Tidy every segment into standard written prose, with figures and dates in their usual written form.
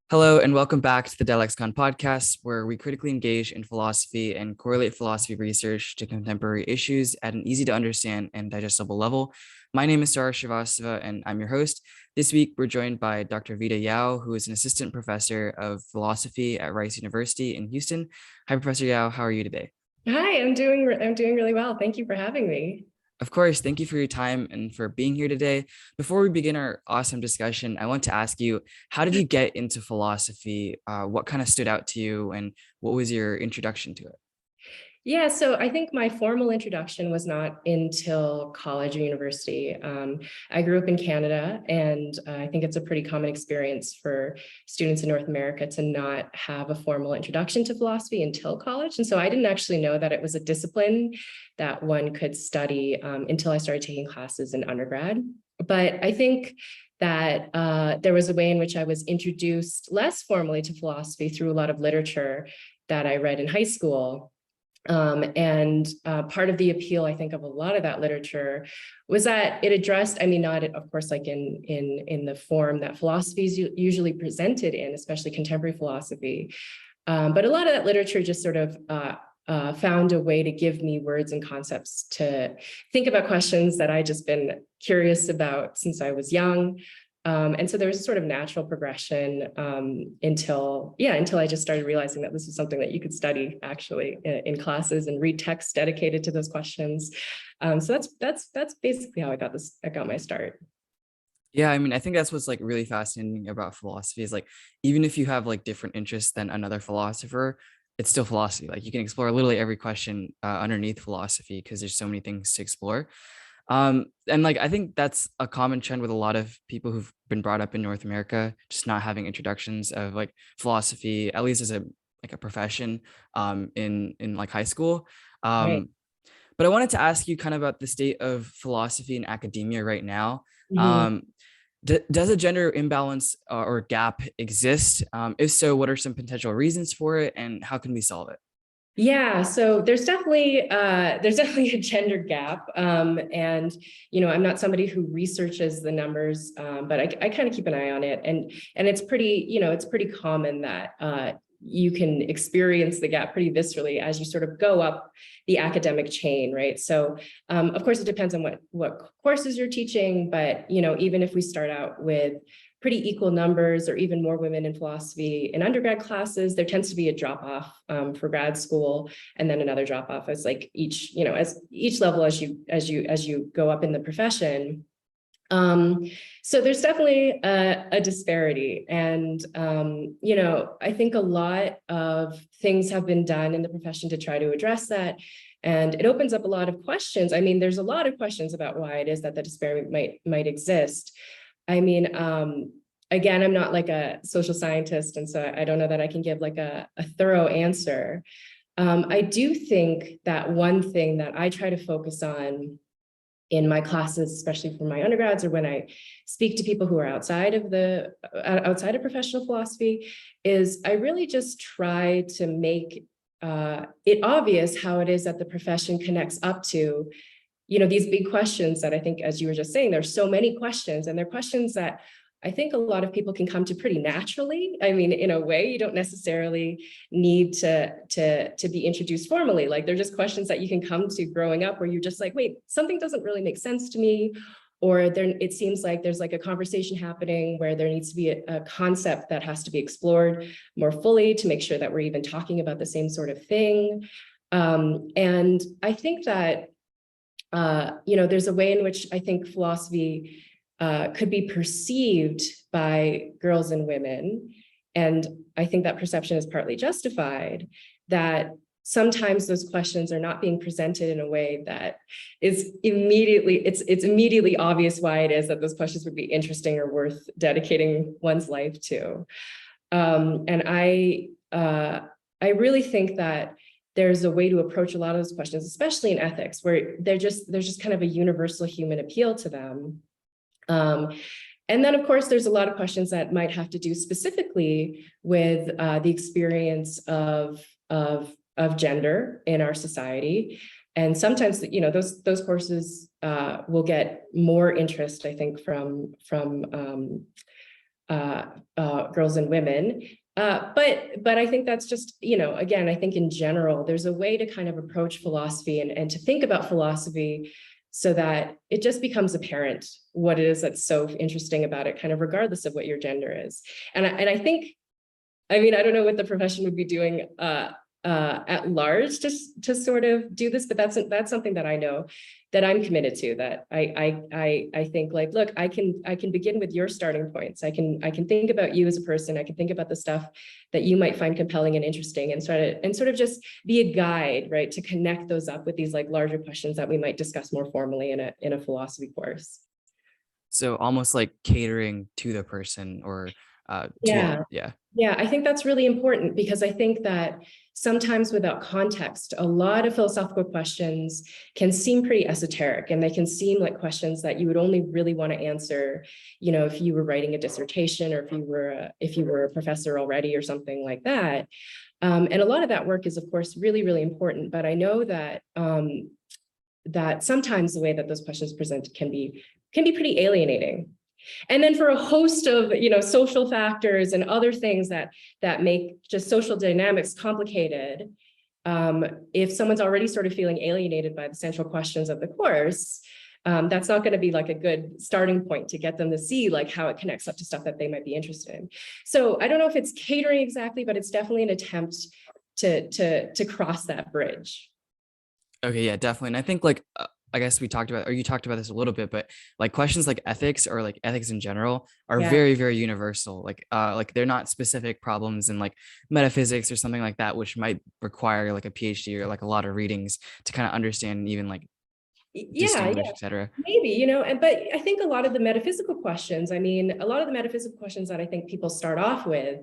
Hello, and welcome back to the Dialexicon podcast, where we critically engage in philosophy and correlate philosophy research to contemporary issues at an easy to understand and digestible level. My name is Saurish and I'm your host. This week, we're joined by Dr. Vida Yao, who is an assistant professor of philosophy at Rice University in Houston. Hi, Professor Yao. How are you today? Hi, I'm doing really well. Thank you for having me. Of course, thank you for your time and for being here today. Before we begin our awesome discussion, I want to ask you, how did you get into philosophy? What kind of stood out to you, and what was your introduction to it? Yeah, so I think my formal introduction was not until college or university. I grew up in Canada, and I think it's a pretty common experience for students in North America to not have a formal introduction to philosophy until college. And so I didn't actually know that it was a discipline that one could study until I started taking classes in undergrad. But I think that there was a way in which I was introduced less formally to philosophy through a lot of literature that I read in high school. And part of the appeal, I think, of a lot of that literature was that it addressed, I mean, not, of course, like in the form that philosophy is usually presented in, especially contemporary philosophy. But a lot of that literature just sort of found a way to give me words and concepts to think about questions that I just been curious about since I was young. And so there was a sort of natural progression until I just started realizing that this was something that you could study actually in classes and read texts dedicated to those questions. So that's basically how I got my start. Yeah, I mean, I think that's what's like really fascinating about philosophy is like, even if you have like different interests than another philosopher, it's still philosophy. Like you can explore literally every question underneath philosophy because there's so many things to explore. And like I think that's a common trend with a lot of people who've been brought up in North America, just not having introductions of like philosophy, at least as a profession in like high school. Right. Um, but I wanted to ask you kind of about the state of philosophy in academia right now. Mhm. Um, does a gender imbalance or gap exist? If so, what are some potential reasons for it, and how can we solve it? Yeah, so there's definitely a gender gap, and I'm not somebody who researches the numbers, but I kind of keep an eye on it, and it's pretty common that you can experience the gap pretty viscerally as you sort of go up the academic chain, right? So of course it depends on what courses you're teaching, but even if we start out with pretty equal numbers or even more women in philosophy in undergrad classes, there tends to be a drop off for grad school, and then another drop off as like as each level as you go up in the profession. Um, so there's definitely a disparity, and I think a lot of things have been done in the profession to try to address that. And it opens up a lot of questions. I mean, there's a lot of questions about why it is that the disparity might exist. I mean, again, I'm not like a social scientist, and so I don't know that I can give like a thorough answer. I do think that one thing that I try to focus on in my classes, especially for my undergrads, or when I speak to people who are outside of professional philosophy, is I really just try to make it obvious how it is that the profession connects up to these big questions that I think, as you were just saying, there's so many questions, and they're questions that I think a lot of people can come to pretty naturally. I mean, in a way, you don't necessarily need to be introduced formally. Like they're just questions that you can come to growing up where you're just like, wait, something doesn't really make sense to me. Or there, it seems like there's like a conversation happening where there needs to be a concept that has to be explored more fully to make sure that we're even talking about the same sort of thing. And I think that there's a way in which I think philosophy could be perceived by girls and women. And I think that perception is partly justified, that sometimes those questions are not being presented in a way that is it's immediately obvious why it is that those questions would be interesting or worth dedicating one's life to. And I really think that there's a way to approach a lot of those questions, especially in ethics, where there's just kind of a universal human appeal to them. And then, of course, there's a lot of questions that might have to do specifically with the experience of gender in our society. And sometimes, those courses will get more interest, I think, from girls and women. But I think that's just, again, I think in general, there's a way to kind of approach philosophy and to think about philosophy so that it just becomes apparent what it is that's so interesting about it, kind of regardless of what your gender is. And I think, I mean, I don't know what the profession would be doing at large to sort of do this, but that's something that I know that I'm committed to, that I think like, look, I can begin with your starting points. I can think about you as a person. I can think about the stuff that you might find compelling and interesting, and sort of just be a guide, right, to connect those up with these like larger questions that we might discuss more formally in a philosophy course. So almost like catering to the person, or Yeah. yeah. Yeah, I think that's really important, because I think that sometimes without context, a lot of philosophical questions can seem pretty esoteric, and they can seem like questions that you would only really want to answer, if you were writing a dissertation, or if you were a professor already or something like that. And a lot of that work is, of course, really, really important. But I know that that sometimes the way that those questions present can be pretty alienating. And then for a host of, social factors and other things that make just social dynamics complicated, if someone's already sort of feeling alienated by the central questions of the course, that's not going to be like a good starting point to get them to see like how it connects up to stuff that they might be interested in. So I don't know if it's catering exactly, but it's definitely an attempt to cross that bridge. Okay, yeah, definitely. And I think like I guess we talked about, or you talked about this a little bit, but like questions like ethics, or like ethics in general, are Yeah. very, very universal. Like they're not specific problems in like metaphysics or something like that, which might require like a PhD or like a lot of readings to kind of understand and even like Yeah, distinguish, etc. maybe, but I think a lot of the metaphysical questions, that I think people start off with,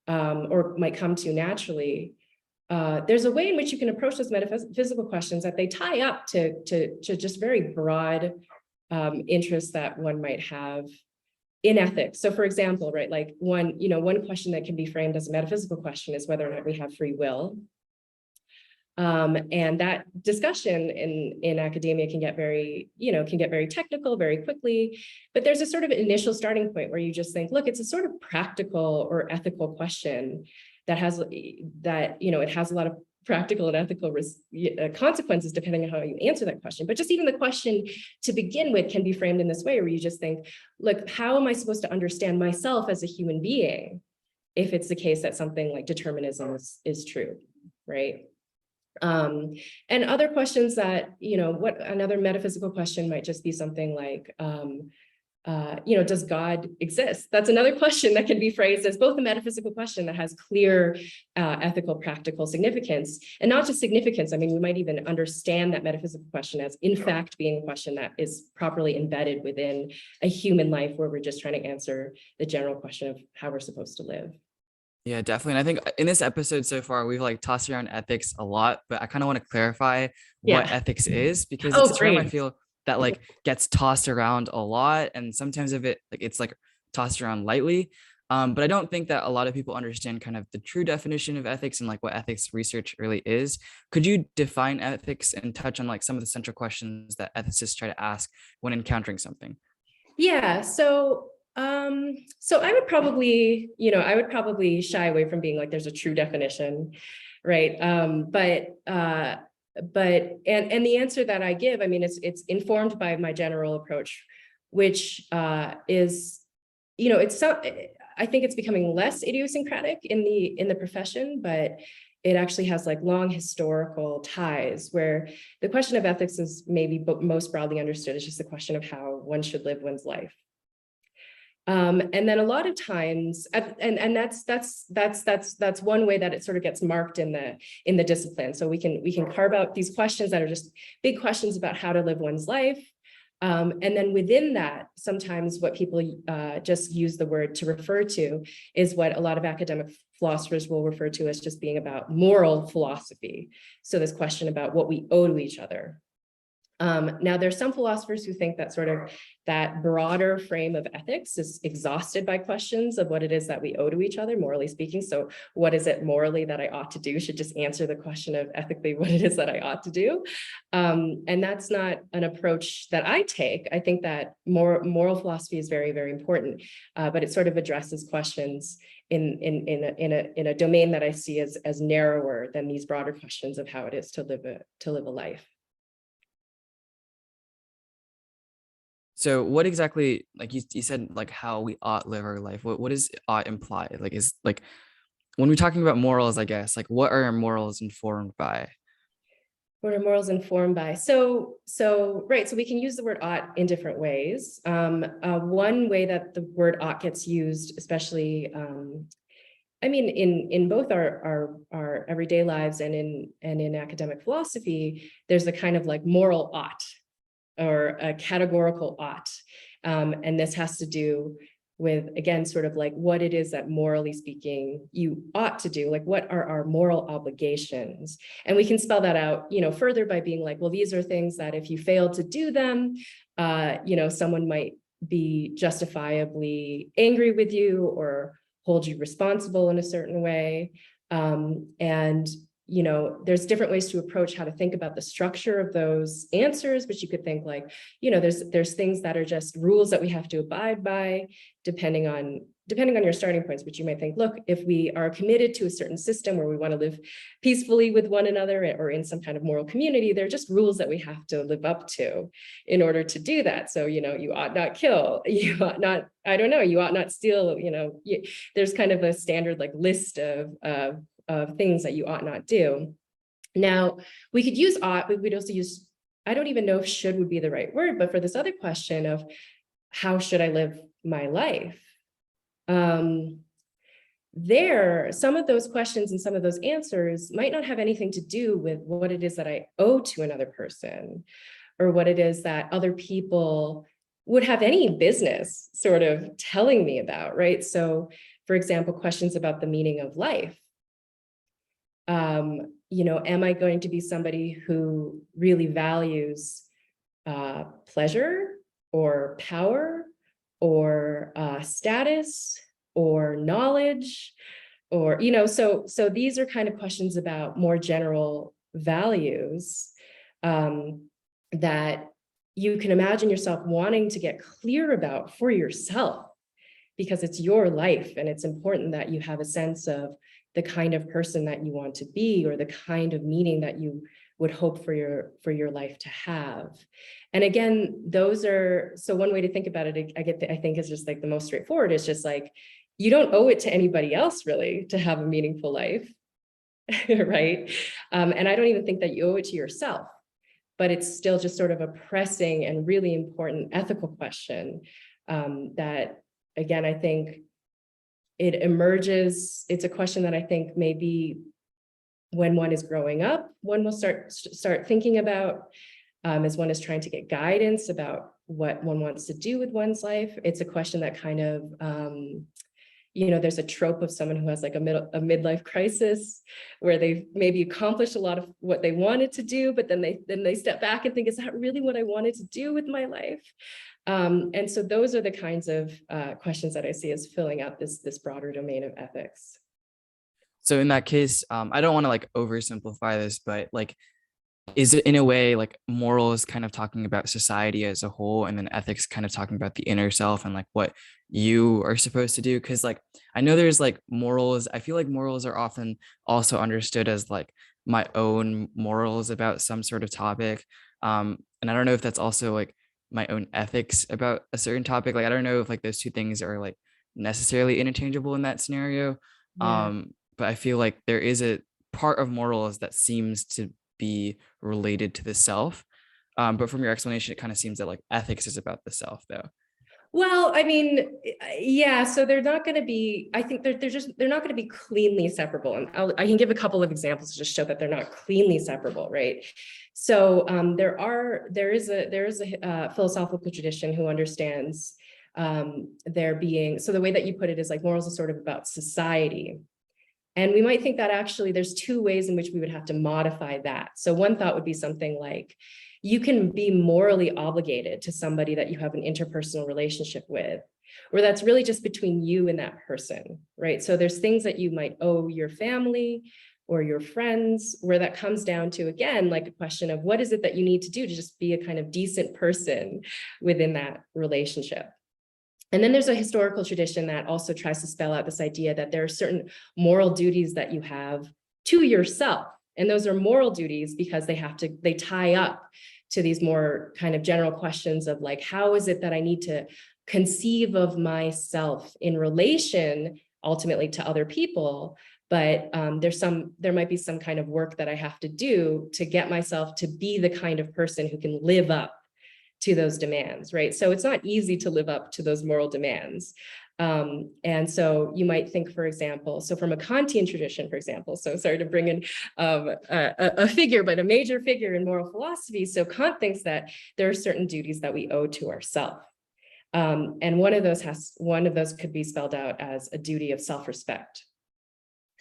or might come to naturally, there's a way in which you can approach those metaphysical questions that they tie up to just very broad interests that one might have in ethics. So for example, right, like one question that can be framed as a metaphysical question is whether or not we have free will. And that discussion in academia can get very technical very quickly, but there's a sort of initial starting point where you just think, look, it's a sort of practical or ethical question that it has a lot of practical and ethical consequences depending on how you answer that question. But just even the question to begin with can be framed in this way, where you just think, look, how am I supposed to understand myself as a human being if it's the case that something like determinism is true, right? And other questions that, what another metaphysical question might just be something like, does God exist? That's another question that can be phrased as both a metaphysical question that has clear ethical, practical significance, and not just significance. I mean, we might even understand that metaphysical question as, in fact, being a question that is properly embedded within a human life, where we're just trying to answer the general question of how we're supposed to live. Yeah, definitely. And I think in this episode so far, we've like tossed around ethics a lot, but I kind of want to clarify what Yeah. ethics is, because Oh, it's a term I great. feel that like gets tossed around a lot. And sometimes it's like tossed around lightly. But I don't think that a lot of people understand kind of the true definition of ethics and like what ethics research really is. Could you define ethics and touch on like some of the central questions that ethicists try to ask when encountering something? Yeah. So I would probably shy away from being like there's a true definition, right? But and the answer that I give, I mean, it's informed by my general approach, which is, I think it's becoming less idiosyncratic in the profession, but it actually has like long historical ties, where the question of ethics is maybe most broadly understood as just the question of how one should live one's life. And then a lot of times, and that's one way that it sort of gets marked in the discipline. So we can carve out these questions that are just big questions about how to live one's life. And then within that, sometimes what people just use the word to refer to is what a lot of academic philosophers will refer to as just being about moral philosophy. So this question about what we owe to each other. Now, there's some philosophers who think that sort of that broader frame of ethics is exhausted by questions of what it is that we owe to each other, morally speaking. So what is it morally that I ought to do should just answer the question of ethically what it is that I ought to do. And that's not an approach that I take. I think that moral philosophy is very, very important, but it sort of addresses questions in a domain that I see as narrower than these broader questions of how it is to live a life. So what exactly, like you said, like how we ought live our life, what does ought imply? Like, is like, when we're talking about morals, I guess, like what are our morals informed by? What are morals informed by? Right. So we can use the word ought in different ways. One way that the word ought gets used, especially, I mean, in both our everyday lives and in academic philosophy, there's a kind of like moral ought or a categorical ought. And this has to do with, again, sort of like what it is that morally speaking you ought to do, like what are our moral obligations? And we can spell that out, further by being like, well, these are things that if you fail to do them, someone might be justifiably angry with you or hold you responsible in a certain way. And there's different ways to approach how to think about the structure of those answers, but you could think like, there's things that are just rules that we have to abide by, depending on your starting points. But you might think, look, if we are committed to a certain system where we want to live peacefully with one another or in some kind of moral community, they're just rules that we have to live up to in order to do that. So, you ought not kill, you ought not, I don't know, you ought not steal, there's kind of a standard like list of things that you ought not do. Now, we could use ought, but we'd also use, I don't even know if should would be the right word, but for this other question of how should I live my life? Some of those questions and some of those answers might not have anything to do with what it is that I owe to another person or what it is that other people would have any business sort of telling me about, right? So, for example, questions about the meaning of life. Am I going to be somebody who really values pleasure or power or status or knowledge or, so these are kind of questions about more general values that you can imagine yourself wanting to get clear about for yourself because it's your life and it's important that you have a sense of the kind of person that you want to be or the kind of meaning that you would hope for your life to have. And again, so one way to think about it, I think is just like the most straightforward is just like, you don't owe it to anybody else really to have a meaningful life, right? And I don't even think that you owe it to yourself, but it's still just sort of a pressing and really important ethical question that, again, I think it emerges. It's a question that I think maybe when one is growing up, one will start thinking about as one is trying to get guidance about what one wants to do with one's life. It's a question that kind of, there's a trope of someone who has like a midlife crisis where they've maybe accomplished a lot of what they wanted to do, but then they step back and think, is that really what I wanted to do with my life? And so those are the kinds of questions that I see as filling out this broader domain of ethics. So in that case, I don't want to like oversimplify this, but like, is it in a way like morals kind of talking about society as a whole, and then ethics kind of talking about the inner self and like what you are supposed to do? Because like I know there's like morals. I feel like morals are often also understood as like my own morals about some sort of topic. And I don't know if that's also like my own ethics about a certain topic. Like I don't know if like those two things are like necessarily interchangeable in that scenario. Yeah. But I feel like there is a part of morals that seems to be related to the self. But from your explanation, it kind of seems that like ethics is about the self though. Well, I mean, yeah, so they're not going to be, I think they're not going to be cleanly separable. And I can give a couple of examples to just show that they're not cleanly separable, right? So there is a philosophical tradition who understands there being, so the way that you put it is like morals are sort of about society. And we might think that actually there's two ways in which we would have to modify that. So one thought would be something like, you can be morally obligated to somebody that you have an interpersonal relationship with, or that's really just between you and that person, right? So there's things that you might owe your family or your friends, where that comes down to, again, like a question of what is it that you need to do to just be a kind of decent person within that relationship. And then there's a historical tradition that also tries to spell out this idea that there are certain moral duties that you have to yourself. And those are moral duties because they tie up to these more kind of general questions of like, how is it that I need to conceive of myself in relation ultimately to other people? But there might be some kind of work that I have to do to get myself to be the kind of person who can live up to those demands, right? So it's not easy to live up to those moral demands. And so you might think, for example, so from a Kantian tradition, for example, so sorry to bring in a figure, but a major figure in moral philosophy. So Kant thinks that there are certain duties that we owe to ourselves. And one of those could be spelled out as a duty of self-respect.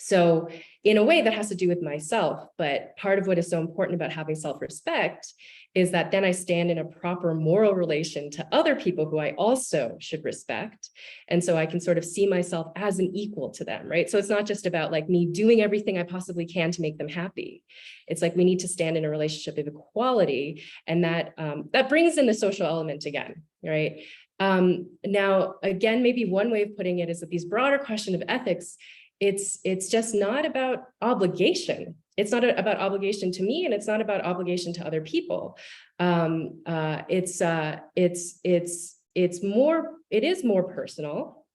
So in a way that has to do with myself, but part of what is so important about having self-respect is that then I stand in a proper moral relation to other people who I also should respect. And so I can sort of see myself as an equal to them, right? So it's not just about like me doing everything I possibly can to make them happy. It's like we need to stand in a relationship of equality, and that brings in the social element again, right? Now, again, maybe one way of putting it is that these broader question of ethics, it's just not about obligation. It's not about obligation to me, and it's not about obligation to other people. It is more personal.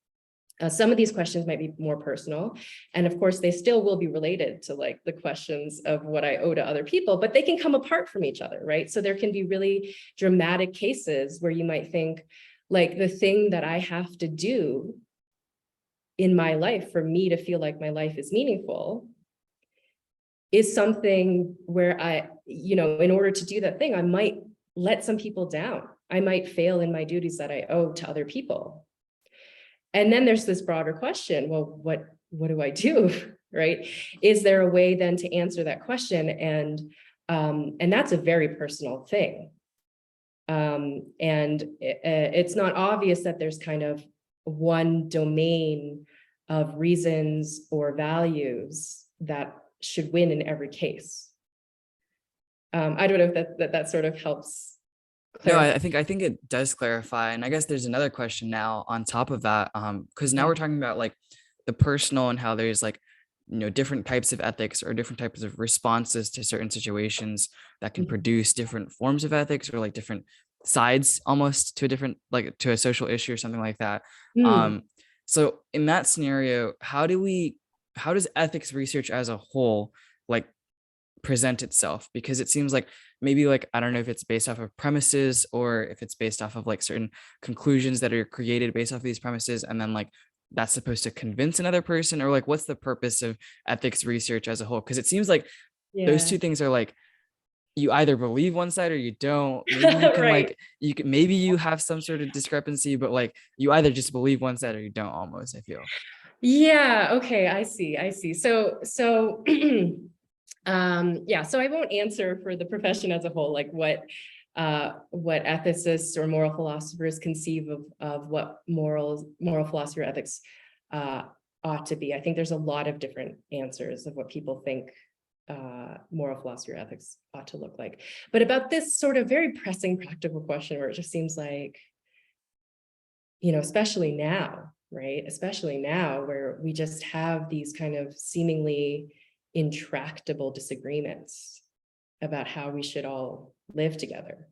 Some of these questions might be more personal, and of course they still will be related to like the questions of what I owe to other people, but they can come apart from each other, right? So there can be really dramatic cases where you might think like the thing that I have to do in my life for me to feel like my life is meaningful is something where in order to do that thing, I might let some people down. I might fail in my duties that I owe to other people. And then there's this broader question, well, what do I do, right? Is there a way then to answer that question? And that's a very personal thing. It's not obvious that there's kind of one domain of reasons or values that should win in every case. I don't know if that sort of helps clarify. No, I think it does clarify. And I guess there's another question now on top of that, because now we're talking about like the personal and how there's like, different types of ethics or different types of responses to certain situations that can produce different forms of ethics, or like different sides almost to a different, like to a social issue or something like that. So in that scenario, how does ethics research as a whole like present itself? Because it seems like maybe like, I don't know if it's based off of premises or if it's based off of like certain conclusions that are created based off of these premises, and then like that's supposed to convince another person, or like what's the purpose of ethics research as a whole? Because it seems like those two things are like, you either believe one side or you don't. Maybe you can right. maybe you have some sort of discrepancy, but like you either just believe one side or you don't, almost, I feel. Yeah, okay, I see. So yeah, so I won't answer for the profession as a whole, like what ethicists or moral philosophers conceive of what moral philosophy or ethics ought to be. I think there's a lot of different answers of what people think moral philosophy or ethics ought to look like. But about this sort of very pressing practical question, where it just seems like, especially now, right? Especially now where we just have these kind of seemingly intractable disagreements about how we should all live together.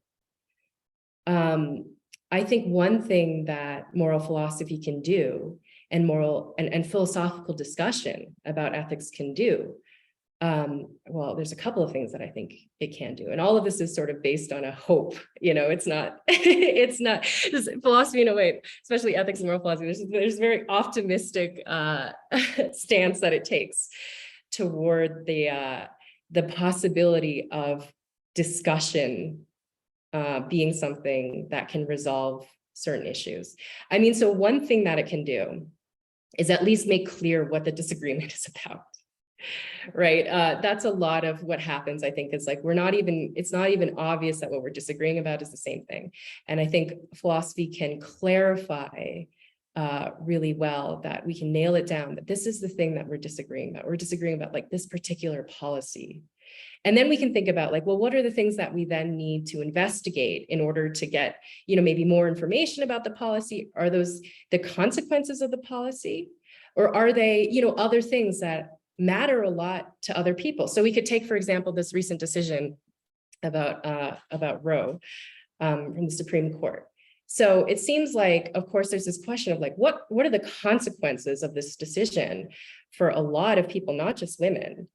I think one thing that moral philosophy can do, and moral and philosophical discussion about ethics can do, well, there's a couple of things that I think it can do. And all of this is sort of based on a hope, it's not, it's not just philosophy in a way, especially ethics and moral philosophy. There's a very optimistic stance that it takes toward the possibility of discussion being something that can resolve certain issues. I mean, so one thing that it can do is at least make clear what the disagreement is about. right? That's a lot of what happens, I think, is like it's not even obvious that what we're disagreeing about is the same thing. And I think philosophy can clarify really well that we can nail it down, that this is the thing that we're disagreeing about. We're disagreeing about like this particular policy. And then we can think about like, well, what are the things that we then need to investigate in order to get, maybe more information about the policy? Are those the consequences of the policy? Or are they, other things that matter a lot to other people? So we could take, for example, this recent decision about Roe from the Supreme Court. So it seems like, of course, there's this question of like, what are the consequences of this decision for a lot of people, not just women,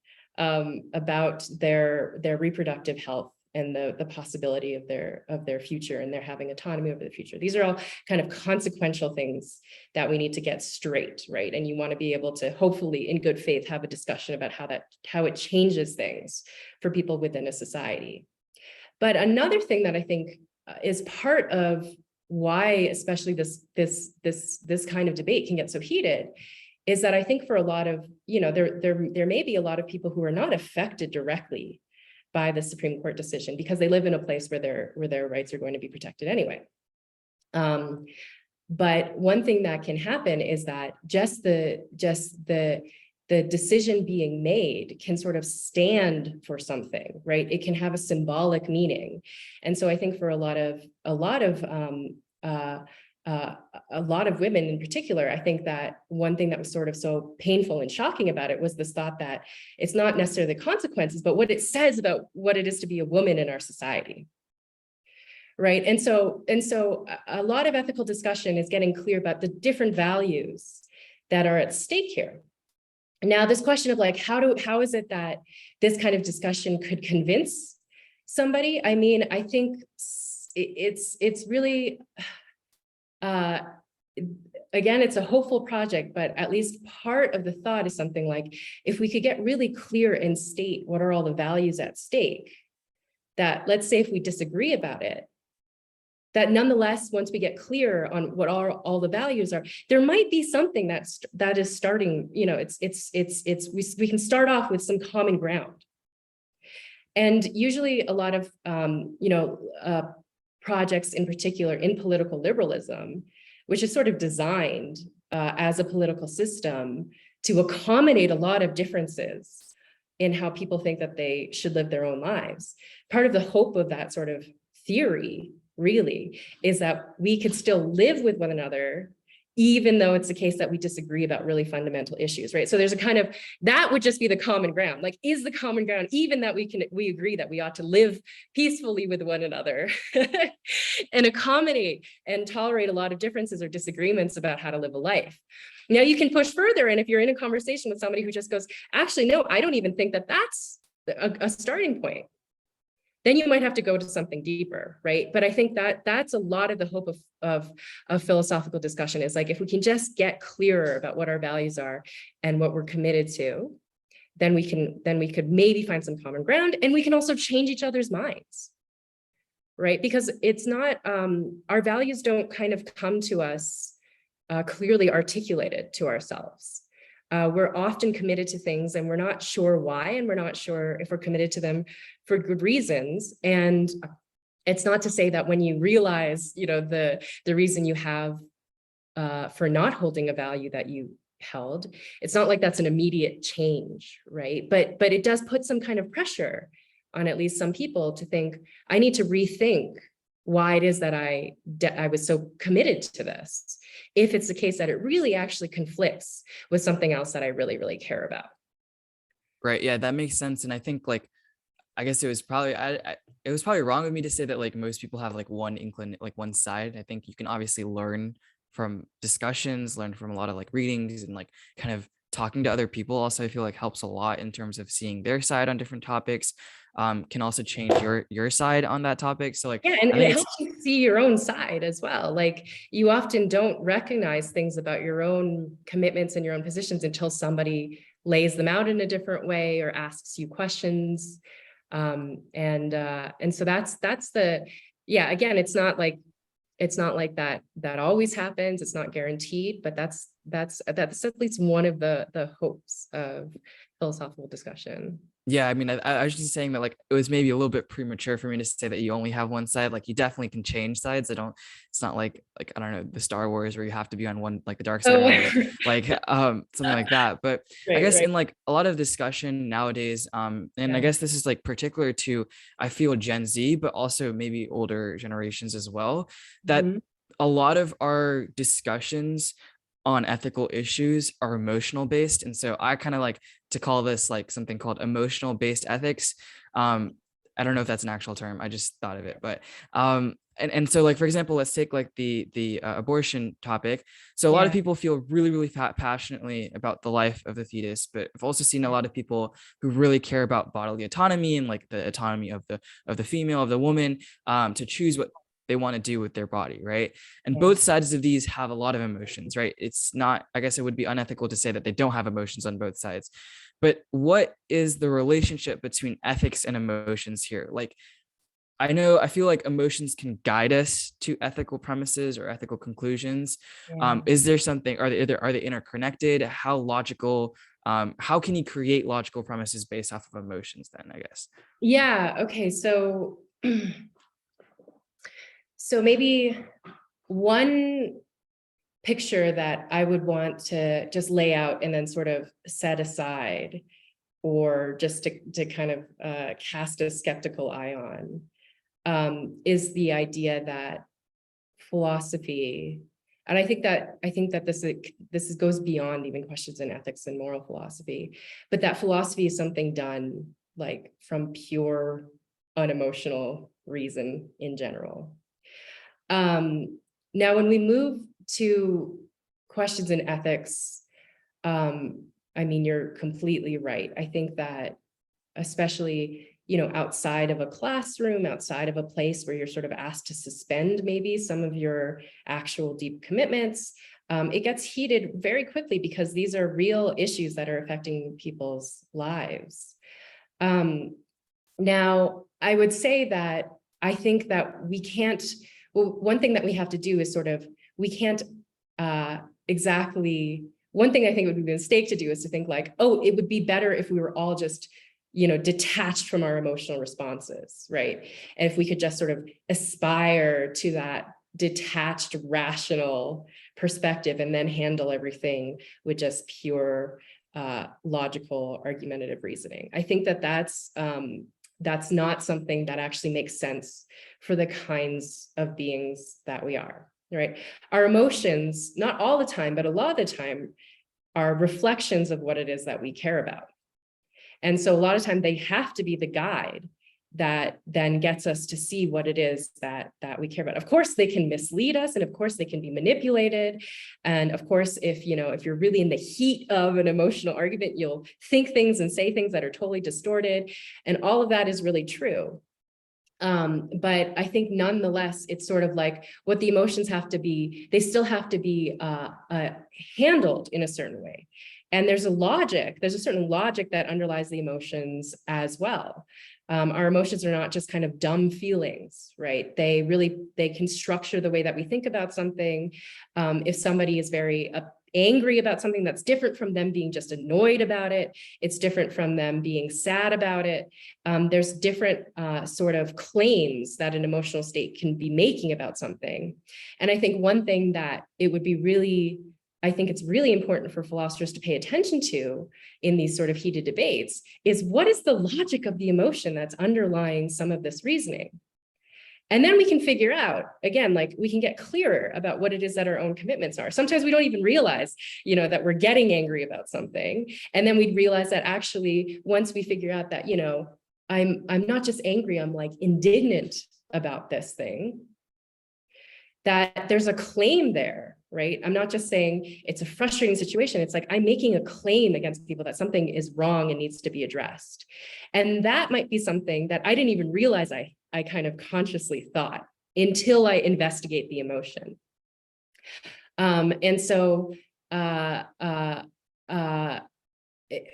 about their reproductive health and the possibility of their future and their having autonomy over the future. These are all kind of consequential things that we need to get straight, right? And you want to be able to hopefully, in good faith, have a discussion about how it changes things for people within a society. But another thing that I think is part of why, especially this kind of debate can get so heated, is that I think for a lot of, there may be a lot of people who are not affected directly by the Supreme Court decision because they live in a place where their rights are going to be protected anyway. But one thing that can happen is that just the decision being made can sort of stand for something, right? It can have a symbolic meaning. And so I think for a lot of women in particular, I think that one thing that was sort of so painful and shocking about it was this thought that it's not necessarily the consequences, but what it says about what it is to be a woman in our society. Right. And so a lot of ethical discussion is getting clear about the different values that are at stake here. Now, this question of like, how is it that this kind of discussion could convince somebody? I mean, I think it's really, again, it's a hopeful project, but at least part of the thought is something like, if we could get really clear and state what are all the values at stake, that let's say if we disagree about it, that nonetheless, once we get clear on what all the values are, there might be something that is starting, we can start off with some common ground. And usually a lot of, projects in particular in political liberalism, which is sort of designed as a political system to accommodate a lot of differences in how people think that they should live their own lives. Part of the hope of that sort of theory really is that we could still live with one another, even though it's the case that we disagree about really fundamental issues, right? So there's a kind of, that would just be the common ground. Like, is the common ground even that we agree that we ought to live peacefully with one another and accommodate and tolerate a lot of differences or disagreements about how to live a life. Now you can push further, and if you're in a conversation with somebody who just goes, actually, no, I don't even think that that's a starting point, then you might have to go to something deeper, right? But I think that that's a lot of the hope of philosophical discussion, is like, if we can just get clearer about what our values are and what we're committed to, then we could maybe find some common ground, and we can also change each other's minds, right? Because it's not, our values don't kind of come to us clearly articulated to ourselves. We're often committed to things and we're not sure why, and we're not sure if we're committed to them for good reasons. And it's not to say that when you realize, the reason you have for not holding a value that you held, it's not like that's an immediate change, right? But it does put some kind of pressure on at least some people to think, I need to rethink why it is that I was so committed to this, if it's the case that it really actually conflicts with something else that I really, really care about. Right. Yeah, that makes sense. And I think I guess it was probably it was probably wrong of me to say that like most people have like one side. I think you can obviously learn from discussions, learn from a lot of like readings, and like kind of talking to other people also, I feel like helps a lot in terms of seeing their side on different topics. Can also change your side on that topic. So like, yeah, and it helps you see your own side as well. Like, you often don't recognize things about your own commitments and your own positions until somebody lays them out in a different way or asks you questions. And so that's the, again, it's not like that always happens. It's not guaranteed, but that's that's at least one of the hopes of philosophical discussion. Yeah, I mean, I was just saying that like it was maybe a little bit premature for me to say that you only have one side. Like you definitely can change sides. It's not like I don't know, the Star Wars where you have to be on one, like the dark side Oh, or whatever, like something like that. But I right, guess right. in like a lot of discussion nowadays, and I Yeah. guess this is like particular to, I feel, Gen Z, but also maybe older generations as well, that Mhm. a lot of our discussions on ethical issues are emotional based. And so I kind of like to call this like something called emotional based ethics. Um, I don't know if that's an actual term. I just thought of it, but and so like for example, let's take like the abortion topic. So a lot of Yeah. people feel really passionately about the life of the fetus, but I've also seen a lot of people who really care about bodily autonomy and like the autonomy of the female, of the woman, to choose what they want to do with their body, right? And Yeah. both sides of these have a lot of emotions, right? It's not, I guess it would be unethical to say that they don't have emotions on both sides. But what is the relationship between ethics and emotions here? Like, I feel like emotions can guide us to ethical premises or ethical conclusions. Yeah. Is there something, are they interconnected? How logical, how can you create logical premises based off of emotions then, I guess? Yeah. Okay. So, so maybe one picture that I would want to just lay out and then sort of set aside, or just to kind of cast a skeptical eye on, is the idea that philosophy, and I think that this goes beyond even questions in ethics and moral philosophy, but that philosophy is something done like from pure unemotional reason in general. Now, when we move to questions in ethics, I mean, you're completely right. I think that especially, outside of a classroom, outside of a place where you're sort of asked to suspend maybe some of your actual deep commitments, it gets heated very quickly because these are real issues that are affecting people's lives. Now, I would say that I think that we can't, well, one thing that we have to do is sort of, we can't exactly, one thing I think it would be a mistake to do is to think like, oh, it would be better if we were all just, detached from our emotional responses, right? And if we could just sort of aspire to that detached, rational perspective and then handle everything with just pure logical, argumentative reasoning. I think that that's not something that actually makes sense for the kinds of beings that we are, right? Our emotions, not all the time, but a lot of the time, are reflections of what it is that we care about. And so a lot of time they have to be the guide that then gets us to see what it is that we care about. Of course, they can mislead us, and of course they can be manipulated. And of course, if you're really in the heat of an emotional argument, you'll think things and say things that are totally distorted. And all of that is really true. But I think nonetheless, it's sort of like what the emotions have to be, they still have to be handled in a certain way. And there's a certain logic that underlies the emotions as well. Our emotions are not just kind of dumb feelings, right? They can structure the way that we think about something. If somebody is very angry about something, that's different from them being just annoyed about it. It's different from them being sad about it. There's different sort of claims that an emotional state can be making about something. And I think one thing that I think it's really important for philosophers to pay attention to in these sort of heated debates is, what is the logic of the emotion that's underlying some of this reasoning? And then we can figure out, again, like we can get clearer about what it is that our own commitments are. Sometimes we don't even realize, that we're getting angry about something. And then we'd realize that actually, once we figure out that, I'm not just angry, I'm like indignant about this thing, that there's a claim there, right? I'm not just saying it's a frustrating situation. It's like I'm making a claim against people that something is wrong and needs to be addressed. And that might be something that I didn't even realize I kind of consciously thought until I investigate the emotion. And so,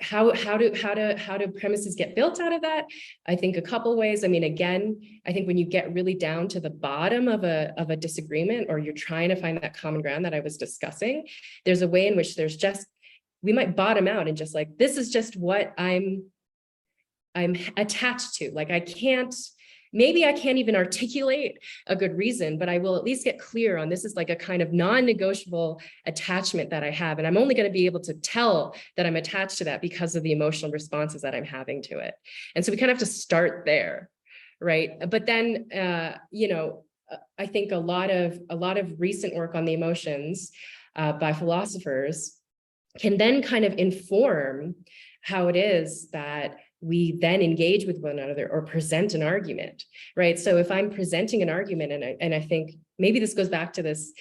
how do premises get built out of that? I think a couple ways. I mean, again, I think when you get really down to the bottom of a disagreement, or you're trying to find that common ground that I was discussing, there's a way in which we might bottom out and just like, this is just what I'm attached to. Like, maybe I can't even articulate a good reason, but I will at least get clear on this is like a kind of non-negotiable attachment that I have. And I'm only going to be able to tell that I'm attached to that because of the emotional responses that I'm having to it. And so we kind of have to start there, right? But then, I think a lot of recent work on the emotions by philosophers can then kind of inform how it is that we then engage with one another or present an argument, right? So if I'm presenting an argument, and I think maybe this goes back to this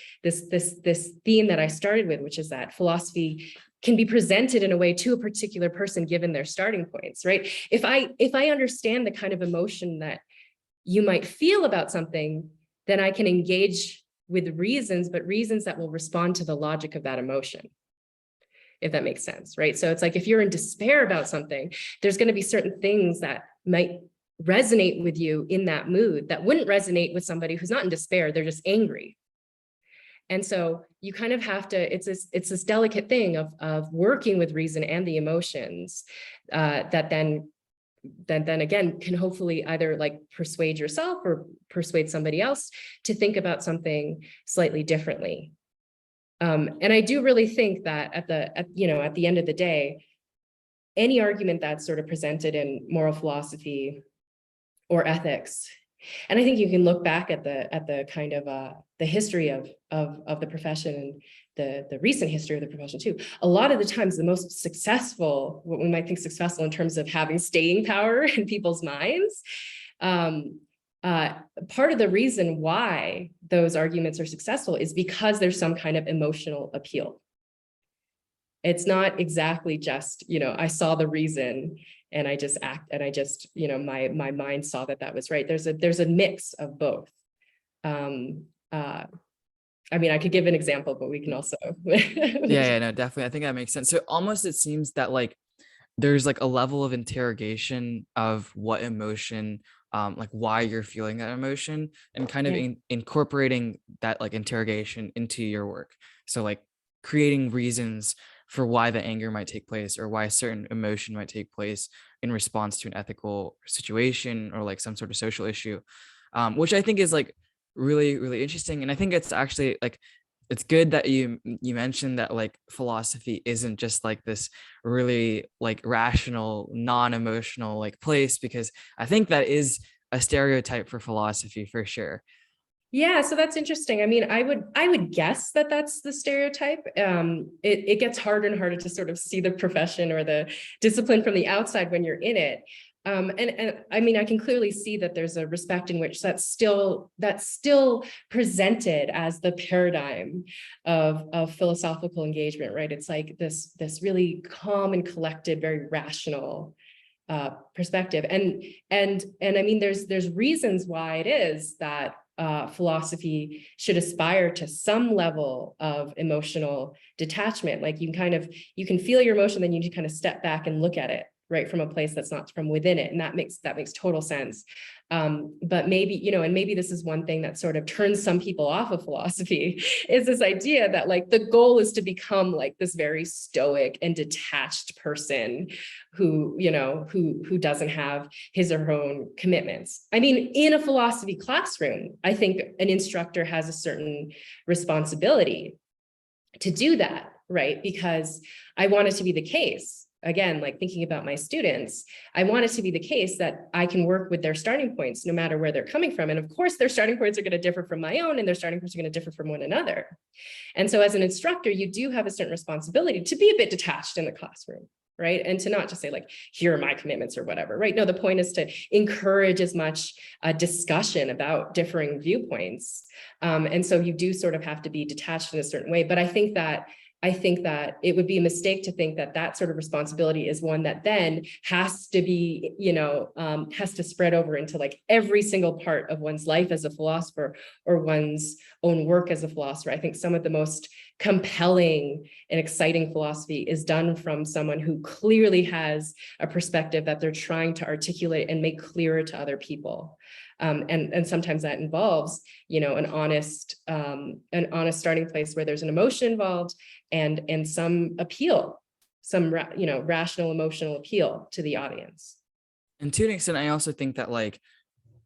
theme that I started with, which is that philosophy can be presented in a way to a particular person given their starting points, right? If I understand the kind of emotion that you might feel about something, then I can engage with reasons, but reasons that will respond to the logic of that emotion, if that makes sense, right? So it's like, if you're in despair about something, there's going to be certain things that might resonate with you in that mood that wouldn't resonate with somebody who's not in despair, they're just angry. And so you kind of have to, it's this delicate thing of working with reason and the emotions that then again can hopefully either like persuade yourself or persuade somebody else to think about something slightly differently. And I do really think that at the end of the day, any argument that's sort of presented in moral philosophy or ethics, and I think you can look back at the kind of the history of the profession and the recent history of the profession too. A lot of the times, the most successful, what we might think successful in terms of having staying power in people's minds, part of the reason why those arguments are successful is because there's some kind of emotional appeal. It's not exactly just, I saw the reason and I just my mind saw that was right. There's a mix of both. I mean, I could give an example, but we can also. Yeah, no, definitely. I think that makes sense. So almost it seems that like there's like a level of interrogation of what emotion, like why you're feeling that emotion, and kind of incorporating that like interrogation into your work. So like creating reasons for why the anger might take place or why a certain emotion might take place in response to an ethical situation or like some sort of social issue, which I think is like really, really interesting. And I think it's actually like, it's good that you mentioned that like philosophy isn't just like this really like rational, non-emotional like place, because I think that is a stereotype for philosophy for sure. Yeah, so that's interesting. I mean, I would guess that that's the stereotype. It gets harder and harder to sort of see the profession or the discipline from the outside when you're in it. And I mean, I can clearly see that there's a respect in which that's still presented as the paradigm of philosophical engagement, right? It's like this really calm and collected, very rational perspective. And I mean, there's reasons why it is that philosophy should aspire to some level of emotional detachment. Like you can feel your emotion, then you need to kind of step back and look at it, right, from a place that's not from within it. And that makes total sense. But maybe, and maybe this is one thing that sort of turns some people off of philosophy, is this idea that like the goal is to become like this very stoic and detached person who doesn't have his or her own commitments. I mean, in a philosophy classroom, I think an instructor has a certain responsibility to do that, right? Because I want it to be the case. Again, like thinking about my students, I want it to be the case that I can work with their starting points no matter where they're coming from. And of course, their starting points are going to differ from my own, and their starting points are going to differ from one another. And so as an instructor, you do have a certain responsibility to be a bit detached in the classroom, right? And to not just say like, here are my commitments or whatever, right? No, the point is to encourage as much discussion about differing viewpoints. And so you do sort of have to be detached in a certain way. But I think that it would be a mistake to think that that sort of responsibility is one that then has to be, has to spread over into like every single part of one's life as a philosopher or one's own work as a philosopher. I think some of the most compelling and exciting philosophy is done from someone who clearly has a perspective that they're trying to articulate and make clearer to other people. And sometimes that involves, an honest starting place where there's an emotion involved and some appeal, some rational emotional appeal to the audience. And to an extent, I also think that like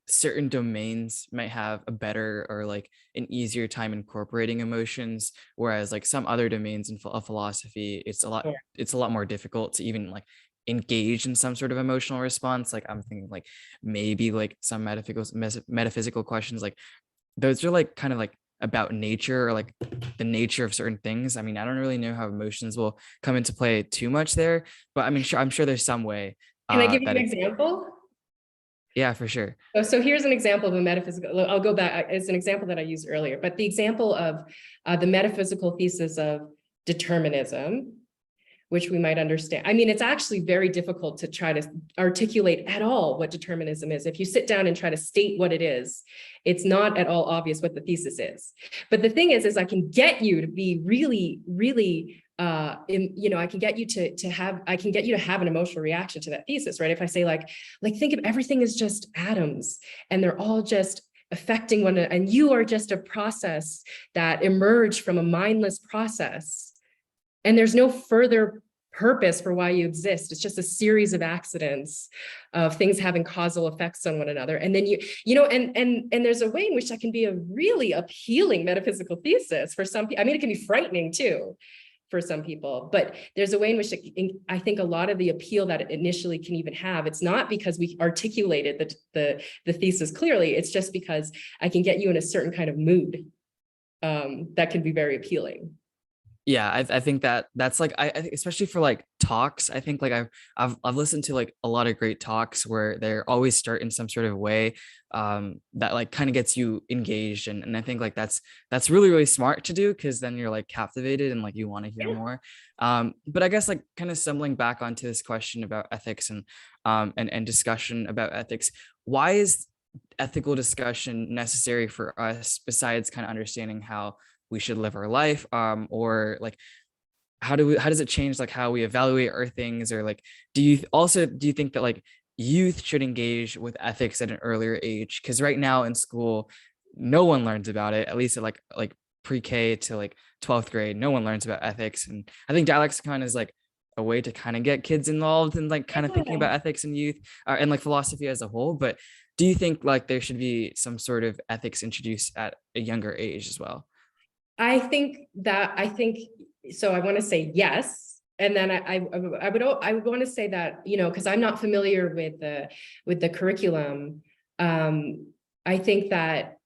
certain domains might have a better or like an easier time incorporating emotions, whereas like some other domains of philosophy, Yeah. it's a lot more difficult to even like engage in some sort of emotional response. Like I'm thinking like maybe like some metaphysical questions, like those are like kind of like about nature or like the nature of certain things. I mean, I don't really know how emotions will come into play too much there, but I mean, I'm sure there's some way Can I give you that an it, example? yeah, for sure. So here's an example of a metaphysical, I'll go back, it's an example that I used earlier, but the example of the metaphysical thesis of determinism, which we might understand. I mean, it's actually very difficult to try to articulate at all what determinism is. If you sit down and try to state what it is, it's not at all obvious what the thesis is. But the thing is I can get you to be really, really, I can get you to have an emotional reaction to that thesis, right? If I say like think of everything as just atoms and they're all just affecting one another, and you are just a process that emerged from a mindless process. And there's no further purpose for why you exist. It's just a series of accidents of things having causal effects on one another. And then and there's a way in which that can be a really appealing metaphysical thesis for some people. I mean, it can be frightening too for some people, but there's a way in which I think a lot of the appeal that it initially can even have, it's not because we articulated the thesis clearly, it's just because I can get you in a certain kind of mood that can be very appealing. Yeah, I think that's like I think especially for like talks. I think like I've listened to like a lot of great talks where they're always start in some sort of way that like kind of gets you engaged, and I think like that's really really smart to do, because then you're like captivated and like you want to hear more. But I guess like kind of stumbling back onto this question about ethics and discussion about ethics, why is ethical discussion necessary for us besides kind of understanding how we should live our life, or like how does it change like how we evaluate our things, or like do you think that like youth should engage with ethics at an earlier age? Because right now in school no one learns about it, at least at like pre-K to like 12th grade, no one learns about ethics. And I think Dialexicon is like a way to kind of get kids involved in like kind of thinking about ethics and youth, and like philosophy as a whole. But do you think like there should be some sort of ethics introduced at a younger age as well? I think so. I want to say yes, and then I would want to say that, because I'm not familiar with the curriculum. I think that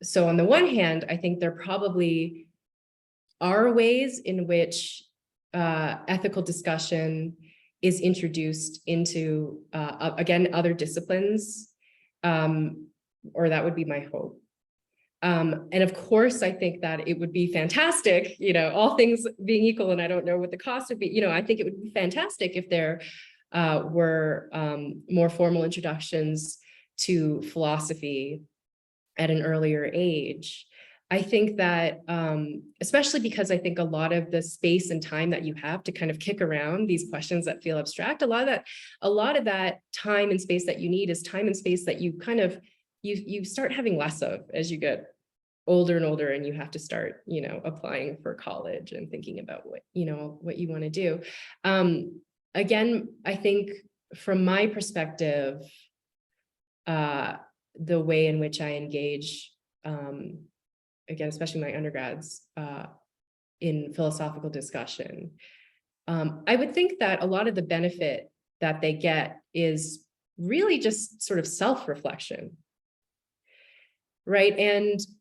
so on the one hand, I think there probably are ways in which ethical discussion is introduced into again other disciplines, or that would be my hope. And of course, I think that it would be fantastic, all things being equal, and I don't know what the cost would be, I think it would be fantastic if there were more formal introductions to philosophy at an earlier age. I think that, especially because I think a lot of the space and time that you have to kind of kick around these questions that feel abstract, a lot of that time and space that you need is time and space that you kind of you start having less of as you get older and older, and you have to start, applying for college and thinking about what you want to do. Again, I think from my perspective, the way in which I engage, again, especially my undergrads, in philosophical discussion, I would think that a lot of the benefit that they get is really just sort of self-reflection. Right.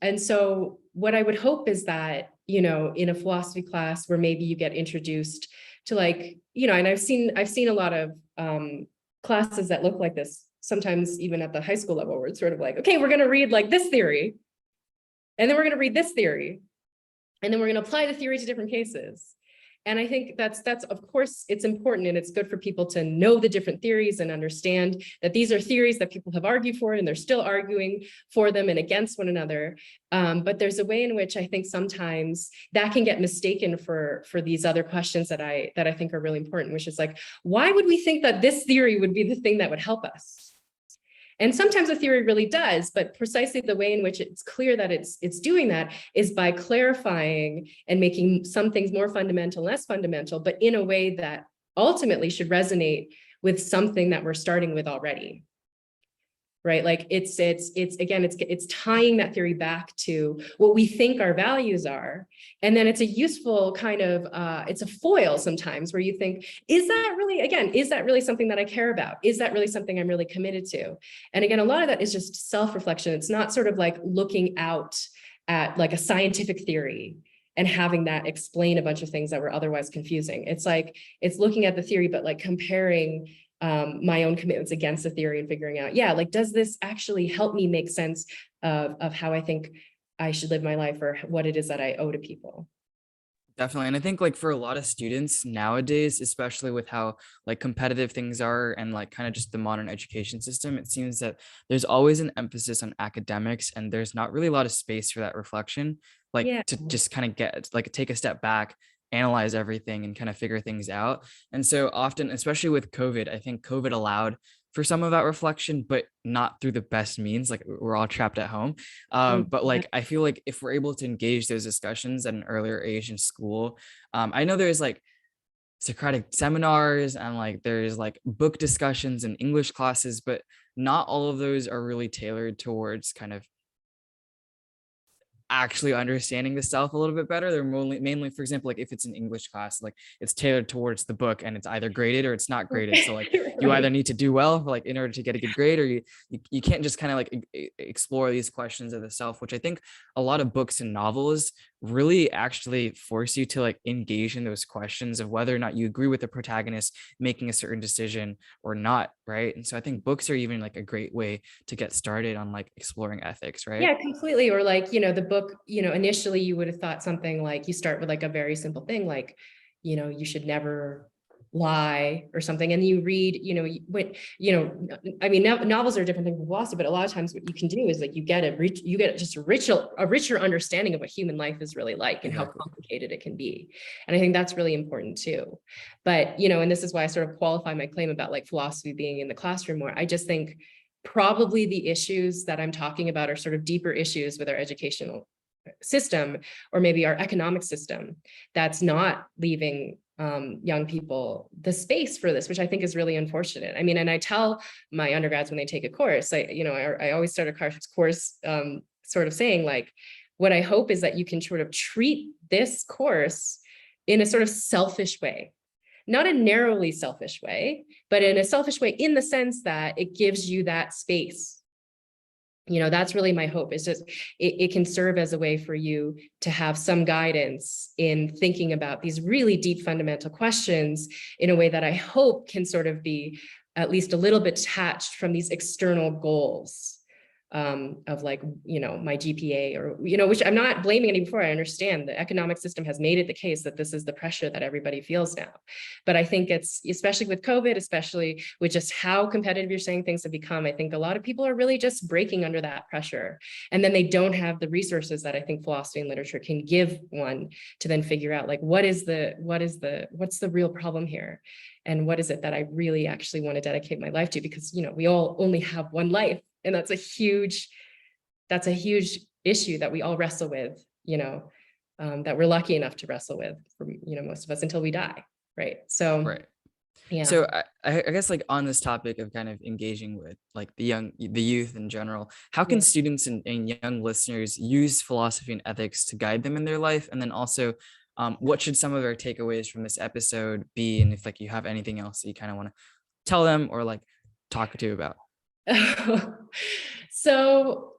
And so what I would hope is that, in a philosophy class where maybe you get introduced to like, and I've seen a lot of classes that look like this, sometimes even at the high school level, where it's sort of like, okay, we're going to read like this theory, and then we're going to read this theory, and then we're going to apply the theory to different cases. And I think that's of course it's important, and it's good for people to know the different theories and understand that these are theories that people have argued for, and they're still arguing for them and against one another. But there's a way in which I think sometimes that can get mistaken for these other questions that I think are really important, which is like, why would we think that this theory would be the thing that would help us? And sometimes a theory really does, but precisely the way in which it's clear that it's doing that is by clarifying and making some things more fundamental, less fundamental, but in a way that ultimately should resonate with something that we're starting with already. Right? Like it's tying that theory back to what we think our values are. And then it's a useful kind of, it's a foil sometimes where you think, is that really something that I care about? Is that really something I'm really committed to? And again, a lot of that is just self-reflection. It's not sort of like looking out at like a scientific theory and having that explain a bunch of things that were otherwise confusing. It's like, it's looking at the theory, but like comparing my own commitments against the theory and figuring out, yeah, like, does this actually help me make sense of how I think I should live my life, or what it is that I owe to people? Definitely. And I think like for a lot of students nowadays, especially with how like competitive things are and like kind of just the modern education system, it seems that there's always an emphasis on academics and there's not really a lot of space for that reflection, like Yeah. to just kind of get like take a step back, analyze everything and kind of figure things out. And so often, especially with COVID, I think COVID allowed for some of that reflection, but not through the best means. Like we're all trapped at home. But like I feel like if we're able to engage those discussions at an earlier age in school, I know there's like Socratic seminars and like there's like book discussions and English classes, but not all of those are really tailored towards kind of actually understanding the self a little bit better. They're mainly, for example, like if it's an English class, like it's tailored towards the book and it's either graded or it's not graded. So like you either Right. need to do well for like in order to get a good grade, or you can't just kind of like explore these questions of the self, which I think a lot of books and novels really actually force you to like engage in those questions of whether or not you agree with the protagonist making a certain decision or not, right? And so I think books are even like a great way to get started on like exploring ethics, right? Yeah, completely. Or like, the book, initially you would have thought something like, you start with like a very simple thing, like, you should never lie or something. And you read, I mean, novels are a different thing from philosophy, but a lot of times what you can do is like, you get just a richer understanding of what human life is really like and how Exactly. complicated it can be. And I think that's really important too. But, and this is why I sort of qualify my claim about like philosophy being in the classroom more. I just think probably the issues that I'm talking about are sort of deeper issues with our educational system, or maybe our economic system, that's not leaving young people the space for this, which I think is really unfortunate. I mean, and I tell my undergrads when they take a course, I always start a course sort of saying like, what I hope is that you can sort of treat this course in a sort of selfish way. Not a narrowly selfish way, but in a selfish way in the sense that it gives you that space. That's really my hope, is just it can serve as a way for you to have some guidance in thinking about these really deep fundamental questions in a way that I hope can sort of be at least a little bit detached from these external goals of like, my GPA or, which I'm not blaming any before. I understand the economic system has made it the case that this is the pressure that everybody feels now. But I think it's, especially with COVID, especially with just how competitive you're saying things have become, I think a lot of people are really just breaking under that pressure. And then they don't have the resources that I think philosophy and literature can give one to then figure out like, what's the real problem here? And what is it that I really actually want to dedicate my life to? Because, we all only have one life. And that's a huge issue that we all wrestle with, that we're lucky enough to wrestle with for, most of us until we die. Right. So, Right. yeah. So I guess like on this topic of kind of engaging with like the youth in general, how can Yeah. students and young listeners use philosophy and ethics to guide them in their life? And then also, what should some of their takeaways from this episode be? And if like you have anything else that you kind of want to tell them or like talk to about. So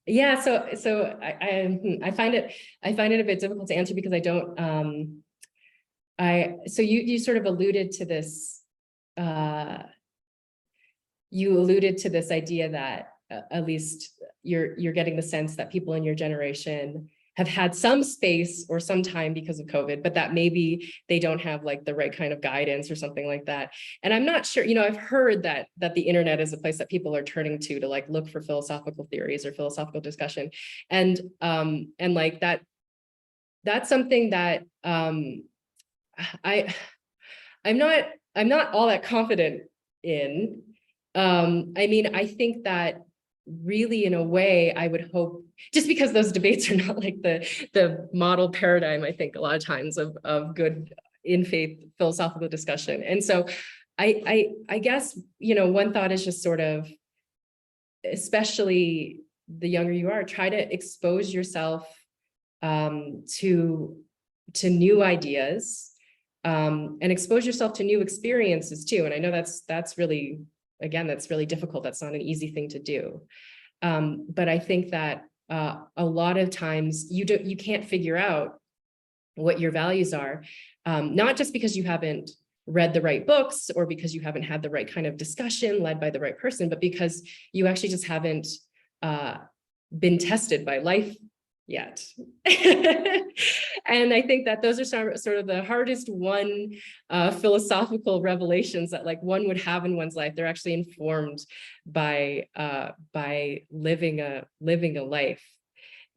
yeah, so I find it a bit difficult to answer because I don't so you sort of alluded to this idea that at least you're getting the sense that people in your generation have had some space or some time because of COVID, but that maybe they don't have like the right kind of guidance or something like that. And I'm not sure, I've heard that the internet is a place that people are turning to like look for philosophical theories or philosophical discussion. And like that's something that I I'm not all that confident in. I mean, I think that really, in a way, I would hope, just because those debates are not like the model paradigm, I think a lot of times of good in faith philosophical discussion. And so I guess, one thought is just sort of, especially the younger you are, try to expose yourself to new ideas, and expose yourself to new experiences too. And I know that's really, again, that's really difficult. That's not an easy thing to do. But I think that a lot of times you can't figure out what your values are, not just because you haven't read the right books or because you haven't had the right kind of discussion led by the right person, but because you actually just haven't been tested by life yet. And I think that those are sort of the hardest philosophical revelations that like one would have in one's life. They're actually informed by living a life.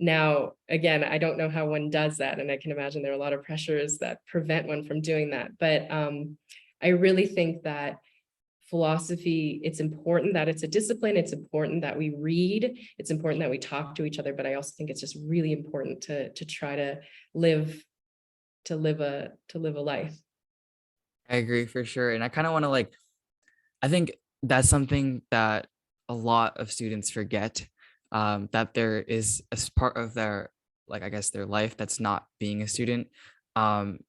Now, again, I don't know how one does that, and I can imagine there are a lot of pressures that prevent one from doing that. But I really think that philosophy, it's important that it's a discipline. It's important that we read. It's important that we talk to each other. But I also think it's just really important to try to live a life. I agree for sure. And I kind of want to I think that's something that a lot of students forget, that there is a part of their, I guess, their life that's not being a student.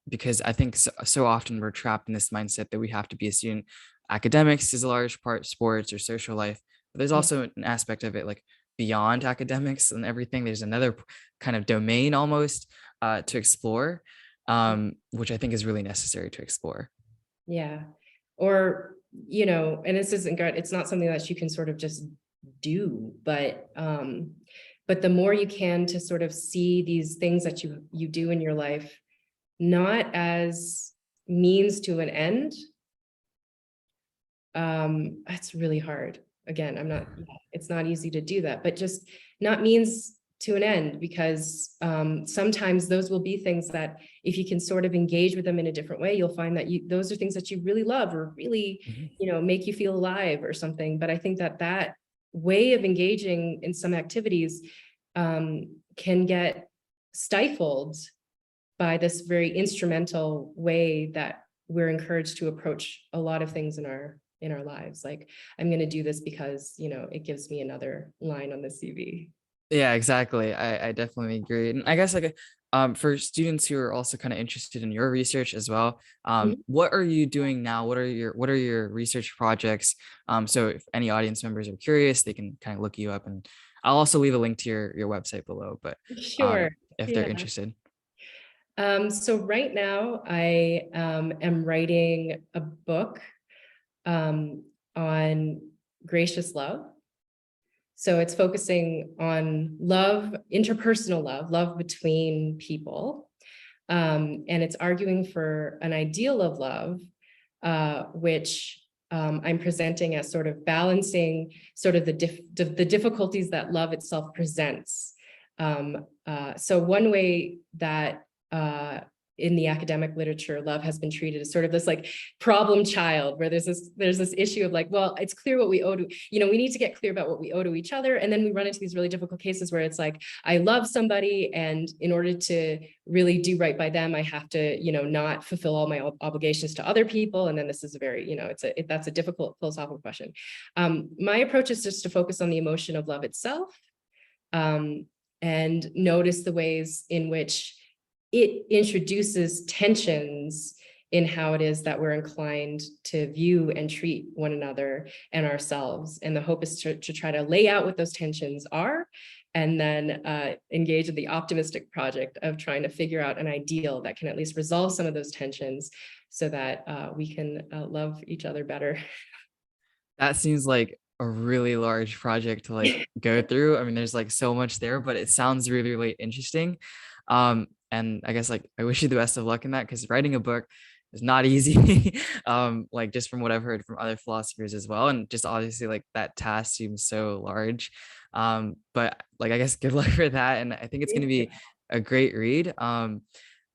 Because I think so often we're trapped in this mindset that we have to be a student. Academics is a large part, sports or social life, but there's Yeah. also an aspect of it beyond academics and everything. There's another kind of domain almost to explore, which I think is really necessary to explore. Yeah. Or, and this isn't good. It's not something that you can sort of just do, but the more you can to sort of see these things that you do in your life, not as means to an end. That's really hard. Again, it's not easy to do that, but just not means to an end, because sometimes those will be things that if you can sort of engage with them in a different way, you'll find that those are things that you really love or really, make you feel alive or something. But I think that way of engaging in some activities can get stifled by this very instrumental way that we're encouraged to approach a lot of things in our lives. Like, I'm going to do this because, it gives me another line on the CV. Yeah, exactly. I definitely agree. And I guess for students who are also kind of interested in your research as well, what are you doing now? What are your research projects? So if any audience members are curious, they can kind of look you up, and I'll also leave a link to your website below, but Sure. if they're interested. So right now I am writing a book on gracious love. So it's focusing on love, interpersonal love between people. And it's arguing for an ideal of love, which I'm presenting as sort of balancing sort of the difficulties that love itself presents. So one way that in the academic literature, love has been treated as sort of this like problem child, where there's this issue of like, well, it's clear what we owe to, we need to get clear about what we owe to each other. And then we run into these really difficult cases where it's like, I love somebody, and in order to really do right by them, I have to, not fulfill all my obligations to other people. And then this is a very, that's a difficult philosophical question. My approach is just to focus on the emotion of love itself, and notice the ways in which it introduces tensions in how it is that we're inclined to view and treat one another and ourselves. And the hope is to try to lay out what those tensions are, and then engage in the optimistic project of trying to figure out an ideal that can at least resolve some of those tensions so that we can love each other better. That seems like a really large project to like go through. I mean, there's like so much there, but it sounds really, really interesting. And I guess like I wish you the best of luck in that, because writing a book is not easy. Like just from what I've heard from other philosophers as well. And just obviously like that task seems so large. But like I guess good luck for that. And I think it's gonna be a great read.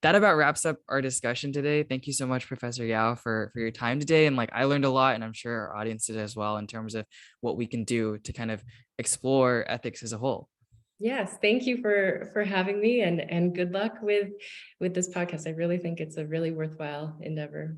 That about wraps up our discussion today. Thank you so much, Professor Yao, for your time today. And like I learned a lot, and I'm sure our audience did as well, in terms of what we can do to kind of explore ethics as a whole. Yes, thank you for having me, and good luck with this podcast. I really think it's a really worthwhile endeavor.